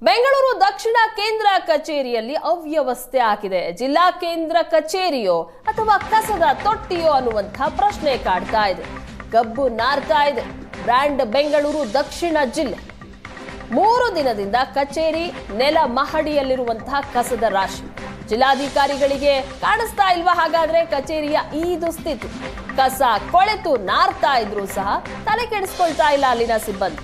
ಬೆಂಗಳೂರು ದಕ್ಷಿಣ ಕೇಂದ್ರ ಕಚೇರಿಯಲ್ಲಿ ಅವ್ಯವಸ್ಥೆ ಆಗಿದೆ. ಜಿಲ್ಲಾ ಕೇಂದ್ರ ಕಚೇರಿಯೋ ಅಥವಾ ಕಸದ ತೊಟ್ಟಿಯೋ ಅನ್ನುವಂತಹ ಪ್ರಶ್ನೆ ಕಾಡ್ತಾ ಇದೆ. ಗಬ್ಬು ನಾರ್ತಾ ಇದೆ ಬ್ರ್ಯಾಂಡ್ ಬೆಂಗಳೂರು ದಕ್ಷಿಣ ಜಿಲ್ಲೆ. 3 ದಿನದಿಂದ ಕಚೇರಿ ನೆಲ ಮಹಡಿಯಲ್ಲಿರುವಂತಹ ಕಸದ ರಾಶಿ. ಜಿಲ್ಲಾಧಿಕಾರಿಗಳಿಗೆ ಕಾಣಿಸ್ತಾ ಇಲ್ವಾ ಹಾಗಾದ್ರೆ ಕಚೇರಿಯ ಈ ದುಸ್ಥಿತಿ? ಕಸ ಕೊಳೆತು ನಾರ್ತಾ ಇದ್ರು ಸಹ ತಲೆ ಕೆಡಿಸ್ಕೊಳ್ತಾ ಇಲ್ಲ ಅಲ್ಲಿನ ಸಿಬ್ಬಂದಿ.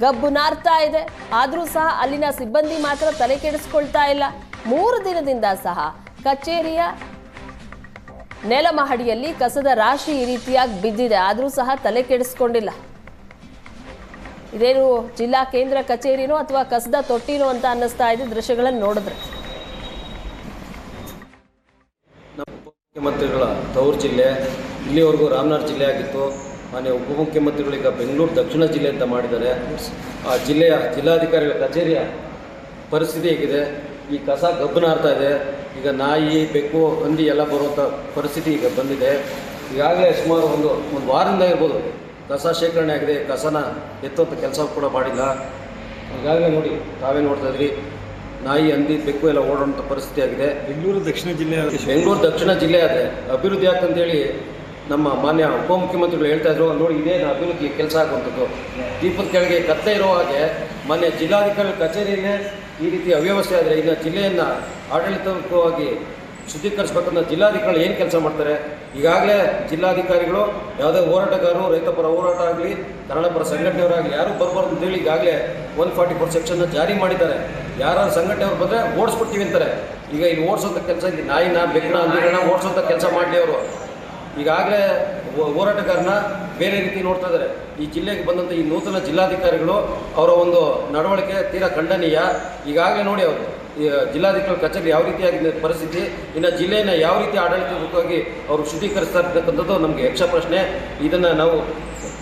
ಗಬ್ಬು ನಾರ್ತಾ ಇದೆ ಆದ್ರೂ ಸಹ ಅಲ್ಲಿನ ಸಿಬ್ಬಂದಿ ಮಾತ್ರ ತಲೆ ಕೆಡಿಸ್ಕೊಳ್ತಾ ಇಲ್ಲ. 3 ದಿನದಿಂದ ಸಹ ಕಚೇರಿಯ ನೆಲಮಹಡಿಯಲ್ಲಿ ಕಸದ ರಾಶಿ ಈ ರೀತಿಯಾಗಿ ಬಿದ್ದಿದೆ, ಆದ್ರೂ ಸಹ ತಲೆ ಕೆಡಿಸ್ಕೊಂಡಿಲ್ಲ. ಇದೇನು ಜಿಲ್ಲಾ ಕೇಂದ್ರ ಕಚೇರಿನೋ ಅಥವಾ ಕಸದ ತೊಟ್ಟಿನೋ ಅಂತ ಅನ್ನಿಸ್ತಾ ಇದೆ ದೃಶ್ಯಗಳನ್ನು ನೋಡಿದ್ರೆ. ನಮ್ಮ ಉಪಮುಖ್ಯಮಂತ್ರಿಗಳ ತವರು ಜಿಲ್ಲೆ, ಇಲ್ಲಿವರೆಗೂ ರಾಮನಗರ ಜಿಲ್ಲೆ ಆಗಿತ್ತು. ಮಾನ್ಯ ಉಪಮುಖ್ಯಮಂತ್ರಿಗಳೀಗ ಬೆಂಗಳೂರು ದಕ್ಷಿಣ ಜಿಲ್ಲೆ ಅಂತ ಮಾಡಿದ್ದಾರೆ. ಆ ಜಿಲ್ಲೆಯ ಜಿಲ್ಲಾಧಿಕಾರಿಗಳ ಕಚೇರಿಯ ಪರಿಸ್ಥಿತಿ ಹೇಗಿದೆ? ಈ ಕಸ ಗಬ್ಬು ನಾರ್ತಾ ಇದೆ. ಈಗ ನಾಯಿ, ಬೆಕ್ಕು, ಹಂದಿ ಎಲ್ಲ ಬರುವಂಥ ಪರಿಸ್ಥಿತಿ ಈಗ ಬಂದಿದೆ. ಈಗಾಗಲೇ ಸುಮಾರು ಒಂದು ವಾರದಿಂದ ಇರ್ಬೋದು ಕಸ ಶೇಖರಣೆ ಆಗಿದೆ. ಕಸನ ಎತ್ತುವಂಥ ಕೆಲಸ ಕೂಡ ಮಾಡಿಲ್ಲ. ಈಗಾಗಲೇ ನೋಡಿ, ತಾವೇ ನೋಡ್ತಾ ಇದ್ರಿ, ನಾಯಿ, ಹಂದಿ, ಬೆಕ್ಕು ಎಲ್ಲ ಓಡೋಂಥ ಪರಿಸ್ಥಿತಿ ಆಗಿದೆ. ಬೆಂಗಳೂರು ದಕ್ಷಿಣ ಜಿಲ್ಲೆ ಆದರೆ ಅಭಿವೃದ್ಧಿ ಆಗ್ತಂತೇಳಿ ನಮ್ಮ ಮಾನ್ಯ ಉಪಮುಖ್ಯಮಂತ್ರಿಗಳು ಹೇಳ್ತಾ ಇದ್ರು. ನೋಡಿ, ಇದೇನು ಅಭಿವೃದ್ಧಿ ಕೆಲಸ ಆಗುವಂಥದ್ದು? ದೀಪದ ಕೆಳಗೆ ಕತ್ತೆ ಇರೋ ಹಾಗೆ ಮಾನ್ಯ ಜಿಲ್ಲಾಧಿಕಾರಿ ಕಚೇರಿಯಲ್ಲೇ ಈ ರೀತಿ ಅವ್ಯವಸ್ಥೆ ಆದರೆ ಇನ್ನು ಜಿಲ್ಲೆಯನ್ನು ಆಡಳಿತವಾಗಿ ಶುದ್ಧೀಕರಿಸಬೇಕಂತ ಜಿಲ್ಲಾಧಿಕಾರಿಗಳು ಏನು ಕೆಲಸ ಮಾಡ್ತಾರೆ? ಈಗಾಗಲೇ ಜಿಲ್ಲಾಧಿಕಾರಿಗಳು ಯಾವುದೇ ಹೋರಾಟಗಾರರು, ರೈತಪರ ಹೋರಾಟ ಆಗಲಿ, ಕನ್ನಡ ಪರ ಸಂಘಟನೆಯವರಾಗಲಿ ಯಾರೂ ಬರಬಾರ್ದು ಅಂತೇಳಿ ಈಗಾಗಲೇ 144 ಸೆಕ್ಷನ್ನ ಜಾರಿ ಮಾಡಿದ್ದಾರೆ. ಯಾರು ಸಂಘಟನೆಯವ್ರು ಬಂದರೆ ಓಡಿಸ್ಬಿಡ್ತೀವಿ ಅಂತಾರೆ. ಈಗ ಇಲ್ಲಿ ಓಡಿಸೋಂಥ ಕೆಲಸ, ಇಲ್ಲಿ ನಾಯಿನ, ಬೆಕ್ಕನ, ಹಂದಿಗಳನ್ನ ಓಡಿಸೋಂಥ ಕೆಲಸ ಮಾಡಲಿ ಅವರು. ಈಗಾಗಲೇ ಹೋರಾಟಗಾರನ ಬೇರೆ ರೀತಿ ನೋಡ್ತಾ ಇದ್ದಾರೆ. ಈ ಜಿಲ್ಲೆಗೆ ಬಂದಂಥ ಈ ನೂತನ ಜಿಲ್ಲಾಧಿಕಾರಿಗಳು ಅವರ ಒಂದು ನಡವಳಿಕೆ ತೀರಾ ಖಂಡನೀಯ. ಈಗಾಗಲೇ ನೋಡಿ, ಅವರು ಜಿಲ್ಲಾಧಿಕಾರಿ ಕಚೇರಿ ಯಾವ ರೀತಿಯಾಗಿದೆ ಪರಿಸ್ಥಿತಿ, ಇನ್ನು ಜಿಲ್ಲೆಯನ್ನು ಯಾವ ರೀತಿ ಆಡಳಿತವಾಗಿ ಅವರು ಶುದ್ಧೀಕರಿಸ್ತಾ ಇರ್ತಕ್ಕಂಥದ್ದು ನಮಗೆ ಯಕ್ಷ ಪ್ರಶ್ನೆ. ಇದನ್ನು ನಾವು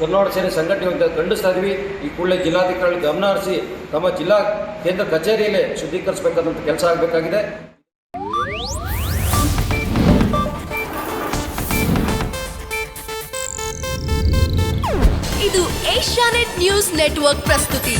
ಕರ್ನಾಟಕ ಸೇನೆ ಸಂಘಟನೆಯಿಂದ ಖಂಡಿಸ್ತಾ ಇದ್ವಿ. ಈ ಕೂಡಲೇ ಜಿಲ್ಲಾಧಿಕಾರಿಗಳು ಗಮನ ಹರಿಸಿ ತಮ್ಮ ಜಿಲ್ಲಾ ಕೇಂದ್ರ ಕಚೇರಿಯಲ್ಲೇ ಶುದ್ಧೀಕರಿಸಬೇಕಾದಂಥ ಕೆಲಸ ಆಗಬೇಕಾಗಿದೆ. ಇದು ಏಷ್ಯಾನೆಟ್ ನ್ಯೂಸ್ ನೆಟ್ವರ್ಕ್ ಪ್ರಸ್ತುತಿ.